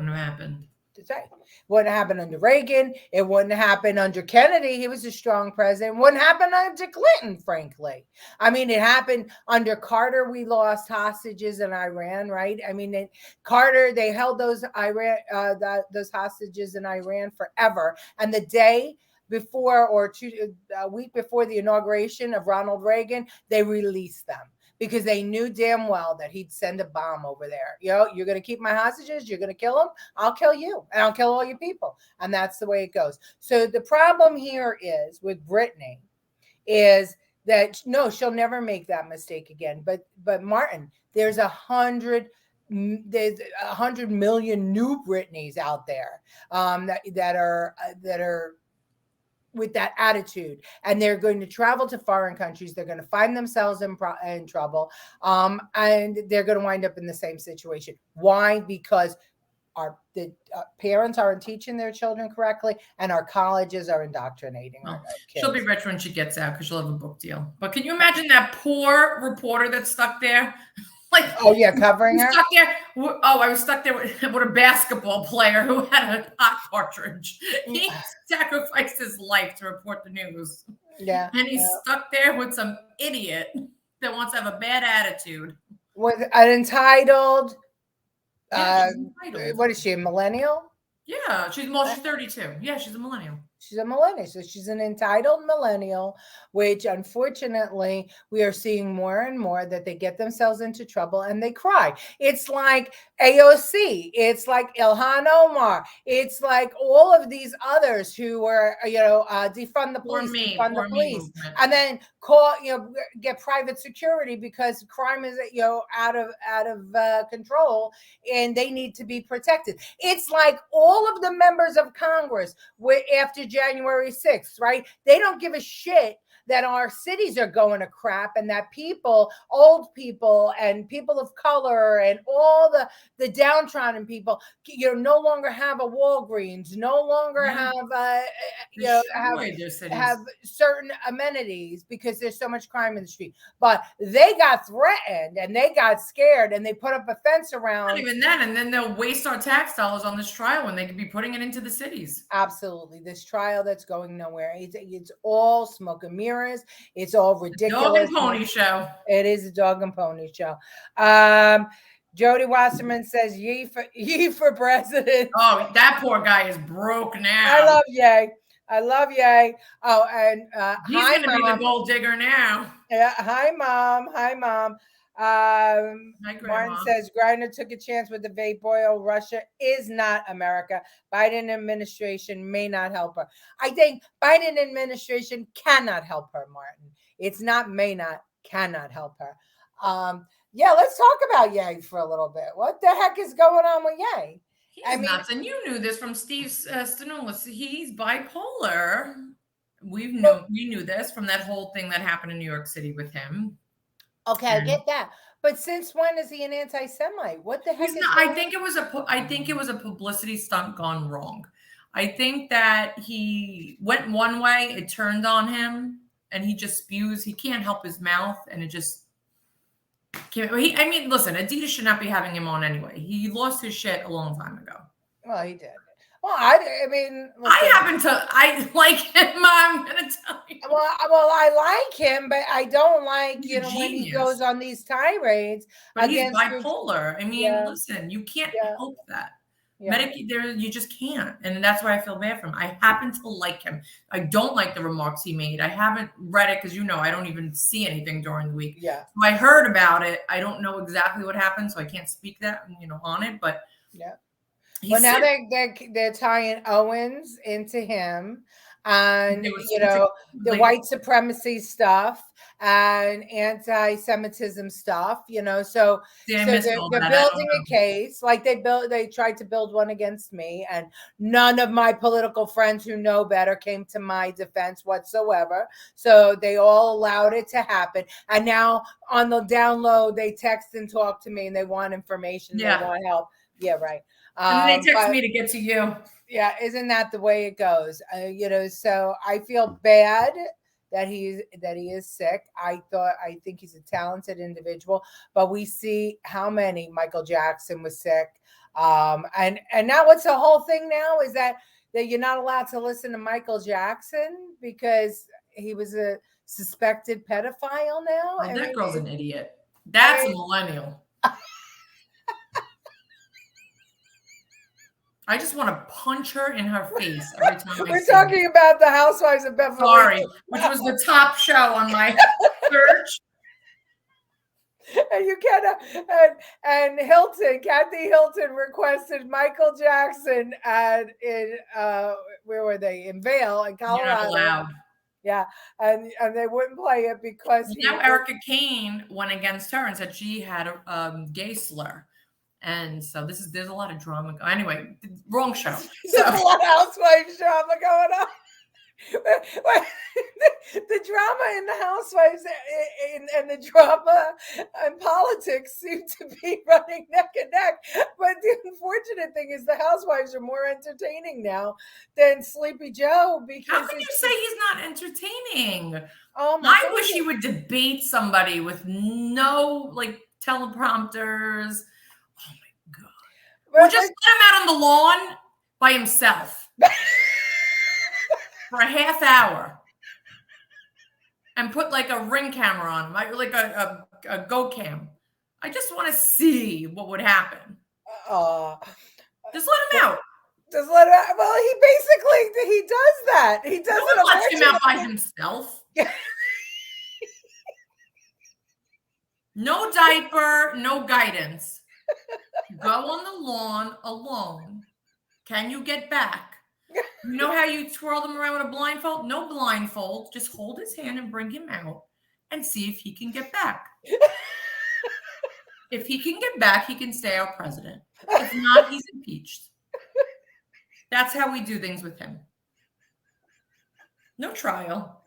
have happened. That's right. Wouldn't happen under Reagan. It wouldn't happen under Kennedy. He was a strong president. Wouldn't happen under Clinton, frankly. I mean, it happened under Carter. We lost hostages in Iran, right? I mean, Carter, they held those hostages in Iran forever. And the day before, or a week before the inauguration of Ronald Reagan, they released them. Because they knew damn well that he'd send a bomb over there. You're going to keep my hostages. You're going to kill them. I'll kill you, and I'll kill all your people. And that's the way it goes. So the problem here is with Brittany is that no, she'll never make that mistake again. But Martin, there's 100 million new Britneys out there that are with that attitude, and they're going to travel to foreign countries. They're going to find themselves in trouble, and they're going to wind up in the same situation. Why? Because the parents aren't teaching their children correctly, and our colleges are indoctrinating our kids. She'll be rich when she gets out because she'll have a book deal. But can you imagine that poor reporter that's stuck there? Like, oh yeah, covering her. Stuck there. Oh, I was stuck there with a basketball player who had a hot cartridge. He sacrificed his life to report the news. Yeah, and he's stuck there with some idiot that wants to have a bad attitude. With an entitled. What is she? A millennial? Yeah, she's 32. Yeah, she's a millennial. She's a millennial. So she's an entitled millennial, which unfortunately we are seeing more and more that they get themselves into trouble and they cry. It's like AOC. It's like Ilhan Omar. It's like all of these others who were, defund the police, and then get private security because crime is, out of control and they need to be protected. It's like all of the members of Congress after January 6th, right? They don't give a shit that our cities are going to crap and that old people and people of color and all the downtrodden people, no longer have a Walgreens, no longer have certain amenities because there's so much crime in the street. But they got threatened and they got scared and they put up a fence around. Not even that, and then they'll waste our tax dollars on this trial when they could be putting it into the cities. Absolutely, this trial that's going nowhere. It's all smoke and mirrors. It's all ridiculous. Dog and pony show. It is a dog and pony show. Jody Wasserman says, "Ye for president." Oh, that poor guy is broke now. I love Ye. Oh, and he's going to be the gold digger now. Yeah. Hi, mom. Martin says Griner took a chance with the vape oil. Russia is not America. Biden administration may not help her. I think Biden administration cannot help her, Martin. It's not may not, cannot help her. Let's talk about Ye for a little bit. What the heck is going on with Ye? He's nuts, and you knew this from Steve Stanolis. He's bipolar. We knew this from that whole thing that happened in New York City with him. Okay, I get that. But since when is he an anti-Semite? What the heck? I think it was a publicity stunt gone wrong. I think that he went one way, it turned on him, and he just spews. He can't help his mouth, and it just can't. Listen, Adidas should not be having him on anyway. He lost his shit a long time ago. Well, he did. Well, I like him. I'm gonna tell you. Well, I like him, but I don't like when he goes on these tirades. But he's bipolar. Listen, you can't help that. Yeah. You just can't, and that's why I feel bad for him. I happen to like him. I don't like the remarks he made. I haven't read it because I don't even see anything during the week. Yeah, so I heard about it. I don't know exactly what happened, so I can't speak that on it. But yeah. Well, now they're tying Owens into him, and the white supremacy stuff and anti-Semitism stuff. So they're building a case like they tried to build one against me, and none of my political friends who know better came to my defense whatsoever. So they all allowed it to happen, and now on the down low, they text and talk to me, and they want information. They want help. Yeah, right. And they text me to get to you. Yeah, isn't that the way it goes? So I feel bad that he is sick. I think he's a talented individual, but we see how many. Michael Jackson was sick. And now what's the whole thing now is that you're not allowed to listen to Michael Jackson because he was a suspected pedophile now. Oh, that girl's an idiot. That's a millennial. I just want to punch her in her face every time. We're talking about the Housewives of Beverly Hills. Sorry, which was the top show on my search. And you cannot. And Kathy Hilton requested Michael Jackson in where were they? In Vail, in Colorado. You're not allowed. Yeah, and they wouldn't play it because now Erica Kane went against her and said she had a gay slur. And so there's a lot of drama. Anyway, wrong show. There's a lot of Housewives drama going on. The drama in the Housewives and the drama and politics seem to be running neck and neck. But the unfortunate thing is the Housewives are more entertaining now than Sleepy Joe. Because how can you say he's not entertaining? Oh my I God. wish he would debate somebody with no teleprompters. Or just let him out on the lawn by himself for a half hour and put a ring camera on him, like a go cam. I just want to see what would happen. Just let him out. Just let him out. Well, he does that. He does it. No one lets him out by himself. No diaper, no guidance. Go on the lawn alone. Can you get back? You know how you twirl them around with a blindfold? No blindfold. Just hold his hand and bring him out and see if he can get back. If he can get back, he can stay our president. If not, he's impeached. That's how we do things with him. No trial.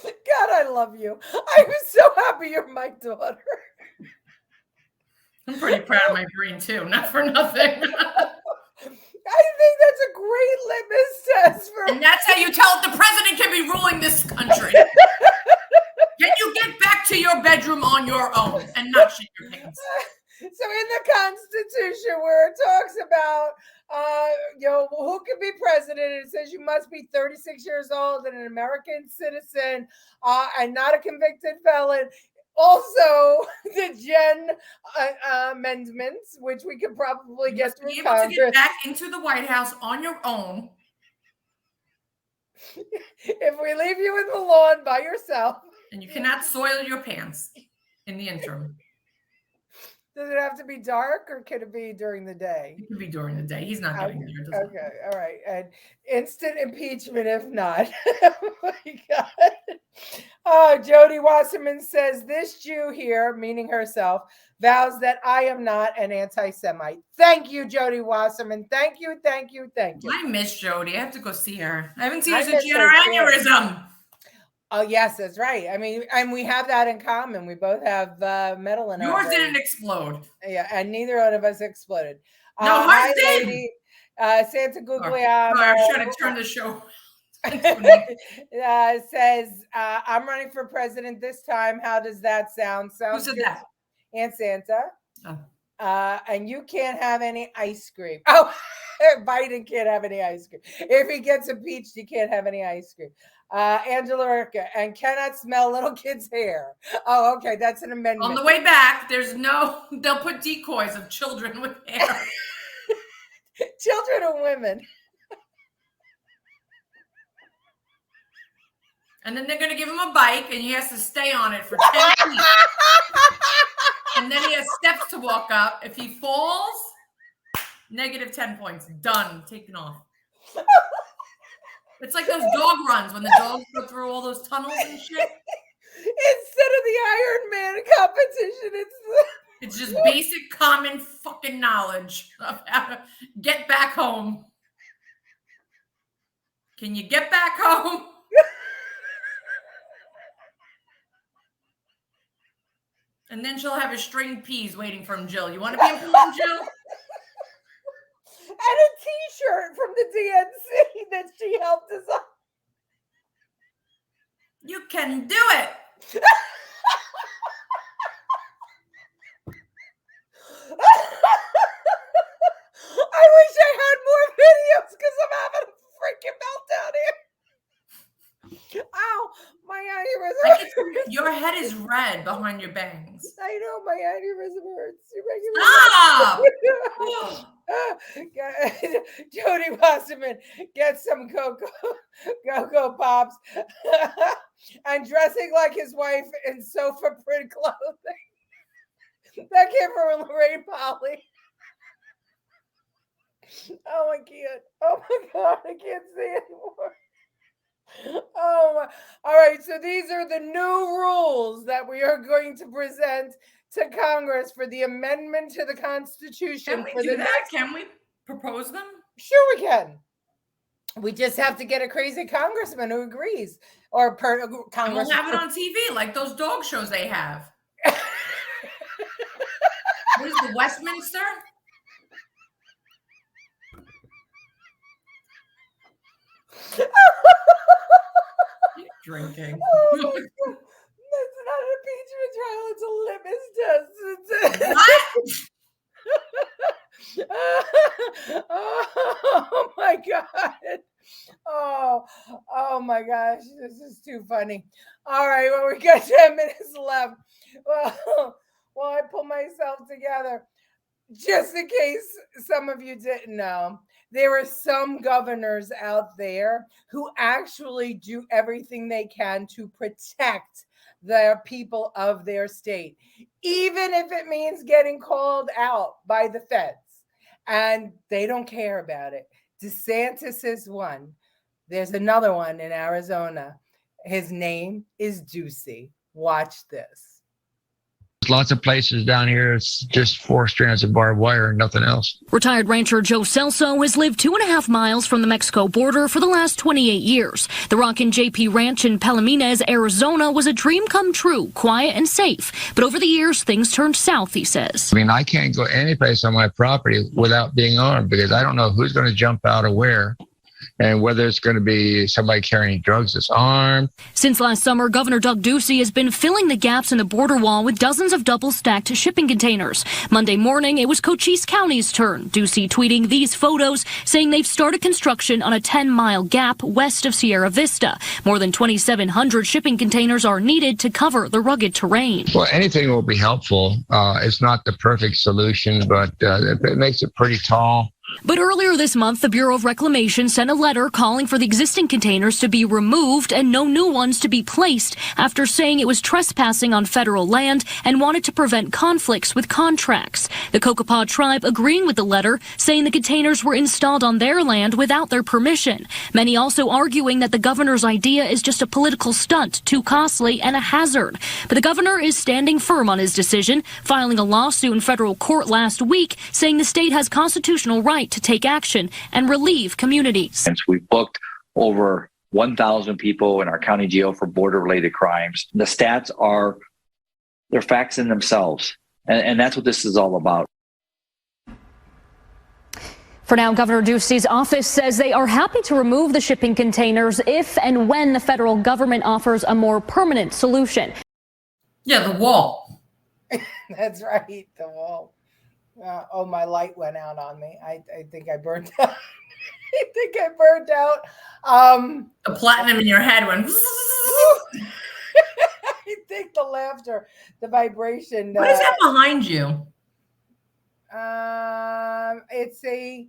God, I love you. I'm so happy you're my daughter. I'm pretty proud of my brain too, not for nothing. I think that's a great litmus test for. And that's how you tell if the president can be ruling this country. Can you get back to your bedroom on your own and not shit your pants? So in the Constitution, where it talks about who can be president, it says you must be 36 years old and an American citizen and not a convicted felon. Also, the Jen amendments, which we could probably get through Congress. Be able to get back into the White House on your own. If we leave you in the lawn by yourself. And you cannot soil your pants in the interim. Does it have to be dark or can it be during the day? It could be during the day. He's not getting there. Okay, all right. And instant impeachment if not. Oh my God. Oh, Jody Wasserman says, this Jew here, meaning herself, vows that I am not an anti-Semite. Thank you, Jody Wasserman. Thank you. I miss Jody. I have to go see her. I haven't seen her since she had her aneurysm. Oh, yes, that's right. I mean, and we have that in common. We both have metal in our Yours brain. didn't expled. Yeah, and neither one of us exploded. No, hers did. Lady, Santa Guglielmo. I'm trying to turn the show. Says, I'm running for president this time. How does that sound? Sounds Who said good. that? Aunt Santa. Oh. And you can't have any ice cream. Oh, Biden can't have any ice cream. If he gets impeached, he can't have any ice cream. Angela Urca, and cannot smell little kids' hair. Oh, okay, that's an amendment. On the way back, they'll put decoys of children with hair. Children and women. And then they're going to give him a bike, and he has to stay on it for 10 feet. And then he has steps to walk up. If he falls, negative 10 points. Done. Taken off. It's like those dog runs when the dogs go through all those tunnels and shit. Instead of the Iron Man competition, it's just basic common fucking knowledge of how to get back home. Can you get back home? And then she'll have a string peas waiting from Jill. You want to be important, Jill? And a T-shirt from the DNC that she helped design. You can do it. I wish I had more videos because I'm having a freaking meltdown here. Ow, my aneurysm. Your head is red behind your bangs. I know, my aneurysm hurts. Stop! Jody Wasserman, get some Cocoa Pops and dressing like his wife in sofa print clothing. That came from Lorraine Polly. Oh, I can't. Oh my God, I can't see anymore. Oh my. All right, so these are the new rules that we are going to present to Congress for the amendment to the Constitution. Can we do that? Can we propose them? Sure, we can. We just have to get a crazy congressman who agrees, or Congress. And we'll have it on TV like those dog shows they have. What is the Westminster? Drinking. Oh my God. That's not an impeachment trial, it's a litmus test. Oh my God. Oh my gosh. This is too funny. All right, well, we got 10 minutes left. Well, I pull myself together. Just in case some of you didn't know, there are some governors out there who actually do everything they can to protect the people of their state, even if it means getting called out by the feds, and they don't care about it. DeSantis is one. There's another one in Arizona. His name is Ducey. Watch this. Lots of places down here, it's just 4 strands of barbed wire and nothing else. Retired rancher Joe Celso has lived 2.5 miles from the Mexico border for the last 28 years. The Rock and JP Ranch in Palomines, Arizona was a dream come true, quiet and safe. But over the years, things turned south, he says. I mean, I can't go any place on my property without being armed because I don't know who's going to jump out of where. And whether it's going to be somebody carrying drugs that's armed. Since last summer, Governor Doug Ducey has been filling the gaps in the border wall with dozens of double-stacked shipping containers. Monday morning, it was Cochise County's turn. Ducey tweeting these photos, saying they've started construction on a 10-mile gap west of Sierra Vista. More than 2,700 shipping containers are needed to cover the rugged terrain. Well, anything will be helpful. It's not the perfect solution, but it makes it pretty tall. But earlier this month, the Bureau of Reclamation sent a letter calling for the existing containers to be removed and no new ones to be placed after saying it was trespassing on federal land and wanted to prevent conflicts with contracts. The Cocopah tribe agreeing with the letter, saying the containers were installed on their land without their permission. Many also arguing that the governor's idea is just a political stunt, too costly and a hazard. But the governor is standing firm on his decision, filing a lawsuit in federal court last week, saying the state has constitutional right to take action and relieve communities. Since we've booked over 1,000 people in our county jail for border-related crimes, the stats they're facts in themselves. And that's what this is all about. For now, Governor Ducey's office says they are happy to remove the shipping containers if and when the federal government offers a more permanent solution. Yeah, the wall. That's right, the wall. Oh, my light went out on me. I think I burned out. The platinum in your head went. I think the laughter, the vibration. What is that behind you? It's a.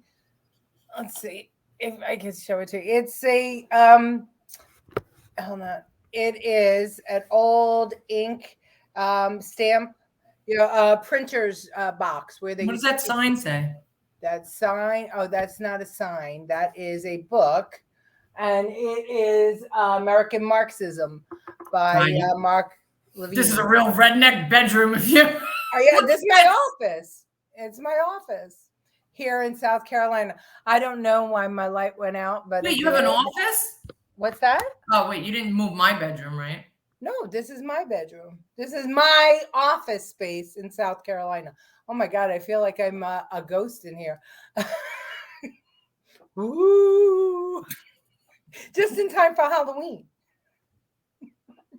Let's see if I can show it to you. It's a. Hold on. It is an old ink stamp. Printer's box where they. What does that sign say? That sign? Oh, that's not a sign. That is a book, and it is American Marxism by Mark Levine. This is a real redneck bedroom of you. Oh yeah, this is my office. It's my office here in South Carolina. I don't know why my light went out, but wait, you have an office? What's that? Oh wait, you didn't move my bedroom, right? No, this is my bedroom. This is my office space in South Carolina. Oh my God, I feel like I'm a ghost in here. Ooh. Just in time for Halloween.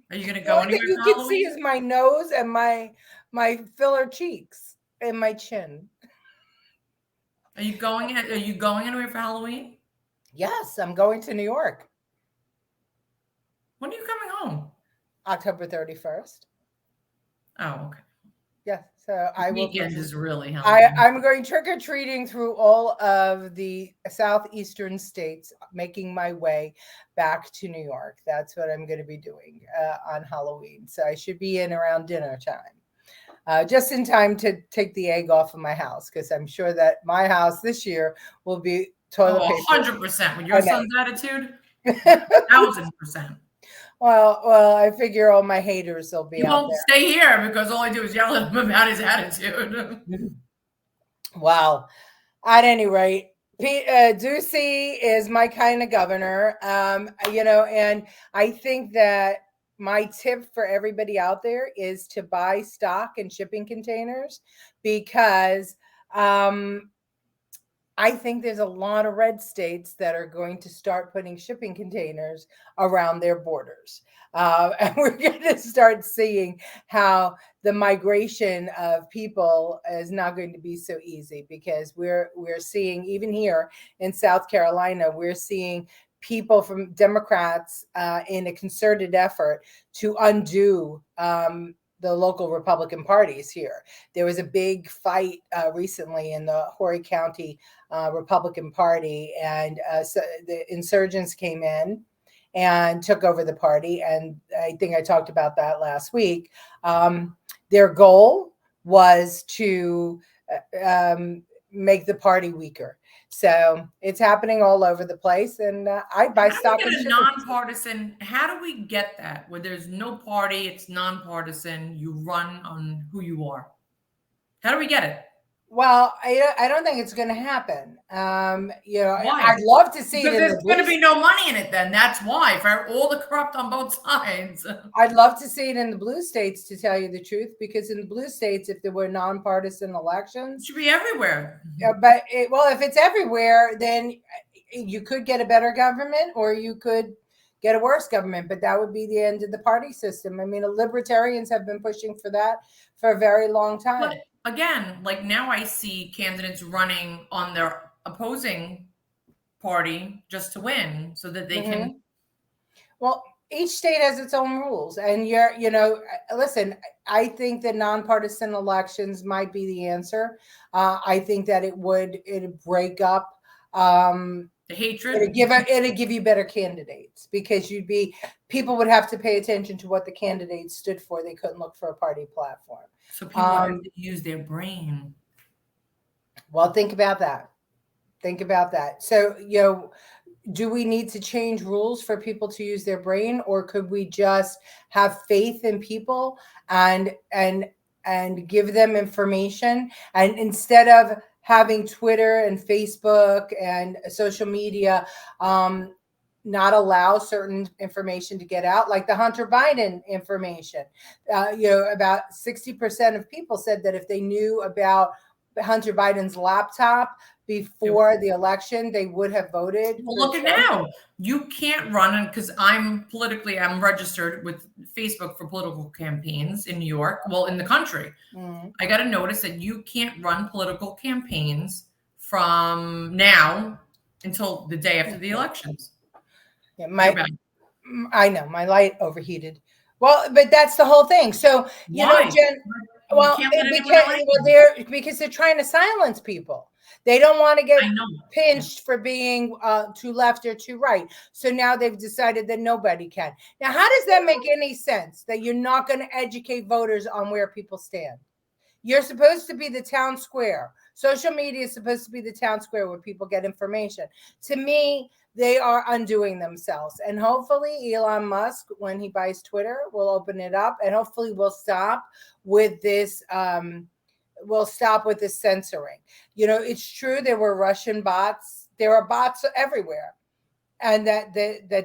Are you going to go anywhere you for can Halloween? see is my nose and my filler cheeks and my chin. Are you going anywhere for Halloween? Yes, I'm going to New York. When are you coming home? October 31st. Oh, okay. Yes, so I will. Weekend is really Halloween. I'm going trick-or-treating through all of the southeastern states, making my way back to New York. That's what I'm going to be doing on Halloween. So I should be in around dinner time. Just in time to take the egg off of my house, because I'm sure that my house this year will be toilet paper. 100%. With your son's attitude, 1,000%. Well, I figure all my haters will be He out won't there. stay here because all I do is yell at him about his attitude. Wow. At any rate, Ducey is my kind of governor. And I think that my tip for everybody out there is to buy stock in shipping containers, because I think there's a lot of red states that are going to start putting shipping containers around their borders. And we're going to start seeing how the migration of people is not going to be so easy, because we're seeing, even here in South Carolina, we're seeing people from Democrats in a concerted effort to undo the local Republican parties here. There was a big fight recently in the Horry County Republican Party, and so the insurgents came in and took over the party. And I think I talked about that last week. Their goal was to make the party weaker. So it's happening all over the place, and I buy stock in nonpartisan. How do we get that where there's no party? It's nonpartisan. You run on who you are. How do we get it? Well, I don't think it's going to happen. Why? I'd love to see because it. There's going to be no money in it. Then that's why, for all the corrupt on both sides. I'd love to see it in the blue states, to tell you the truth, because in the blue states, if there were nonpartisan elections, it should be everywhere. But if it's everywhere, then you could get a better government, or you could get a worse government. But that would be the end of the party system. I mean, libertarians have been pushing for that for a very long time. But again, like now I see candidates running on their opposing party just to win, so that they can. Well, each state has its own rules, and listen, I think that nonpartisan elections might be the answer. I think that it'd break up the hatred. It'd give you better candidates, because people would have to pay attention to what the candidates stood for. They couldn't look for a party platform. So people have to use their brain. Well, think about that. So, do we need to change rules for people to use their brain, or could we just have faith in people and give them information? And instead of having Twitter and Facebook and social media not allow certain information to get out, like the Hunter Biden information. About 60% of people said that if they knew about Hunter Biden's laptop before the election, they would have voted. Well, look at now. You can't run, because I'm registered with Facebook for political campaigns in New York. Well, in the country, I got a notice that you can't run political campaigns from now until the day after the elections. Yeah, I know my light overheated. Well, but that's the whole thing. So Jen. Well, because they're trying to silence people. They don't want to get pinched for being too left or too right. So now they've decided that nobody can. Now, how does that make any sense, that you're not going to educate voters on where people stand? You're supposed to be the town square. Social media is supposed to be the town square where people get information. To me, they are undoing themselves. And hopefully Elon Musk, when he buys Twitter, will open it up, and hopefully we'll stop with this censoring. It's true there were Russian bots. There are bots everywhere. and that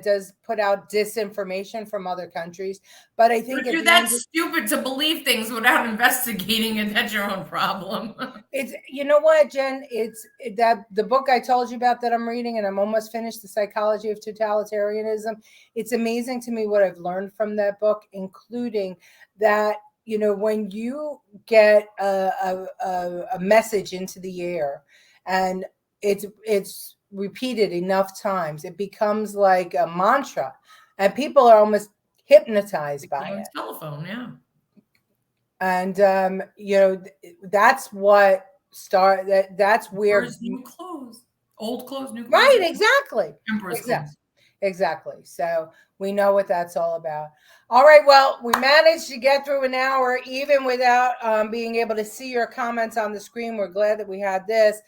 does put out disinformation from other countries. But I think if you're that stupid to believe things without investigating it, that's your own problem. It's, you know what, Jen, it's that the book I told you about that I'm reading, and I'm almost finished, The Psychology of Totalitarianism. It's amazing to me what I've learned from that book, including that, you know, when you get a message into the air and it's repeated enough times, it becomes like a mantra, and people are almost hypnotized by it. Telephone, yeah. And you know, that's what that's where Where's new clothes, old clothes, new clothes. Right, exactly. Exactly. So we know what that's all about. All right, well, we managed to get through an hour even without being able to see your comments on the screen. We're glad that we had this.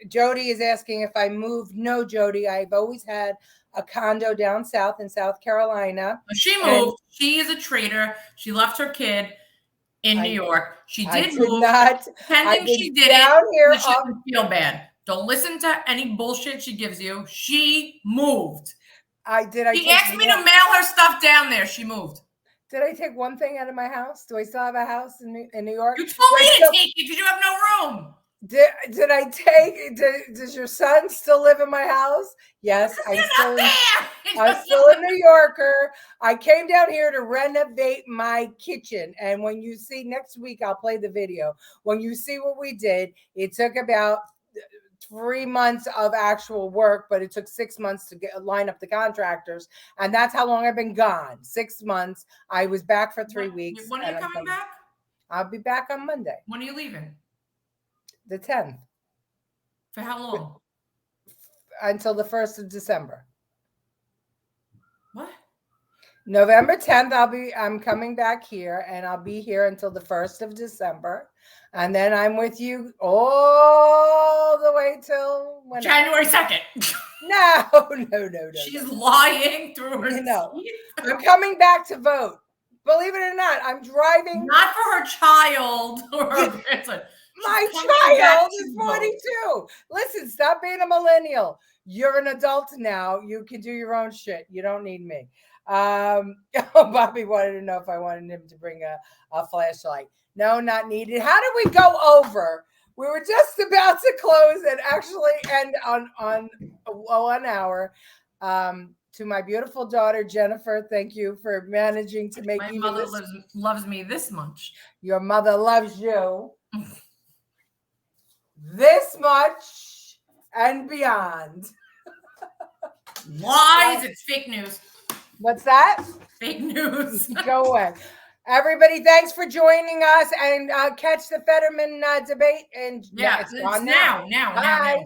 Jody is asking if I moved. No, Jody, I've always had a condo down south in South Carolina. She moved. She is a traitor. She left her kid in New York. She did move. Pretending she did it. She doesn't feel bad. Don't listen to any bullshit she gives you. She moved. She asked me to mail her stuff down there. She moved. Did I take one thing out of my house? Do I still have a house in New York? You told me to take it because you have no room. Did I take? Does your son still live in my house? Yes, I'm still a New Yorker. I came down here to renovate my kitchen, and when you see next week, I'll play the video. When you see what we did, it took about 3 months of actual work, but it took 6 months to line up the contractors, and that's how long I've been gone. 6 months. I was back for 3 weeks. When are you coming back? I'll be back on Monday. When are you leaving? The 10th. For how long? Until the 1st of December. What? November 10th, I'm coming back here, and I'll be here until the 1st of December. And then I'm with you all the way till when? January 2nd. No. She's lying through her teeth. I'm coming back to vote. Believe it or not, I'm driving. Not for her child or her grandson. My child is 42. Listen, stop being a millennial. You're an adult now. You can do your own shit. You don't need me. Bobby wanted to know if I wanted him to bring a flashlight. No, not needed. How did we go over? We were just about to close and actually end on 1 hour. To my beautiful daughter, Jennifer, thank you for managing to make my mother loves me this much. Your mother loves you this much and beyond. Lies. It's fake news. What's that? Fake news. Go away. Everybody, thanks for joining us, and catch the Fetterman debate. And yeah, it's now. Bye.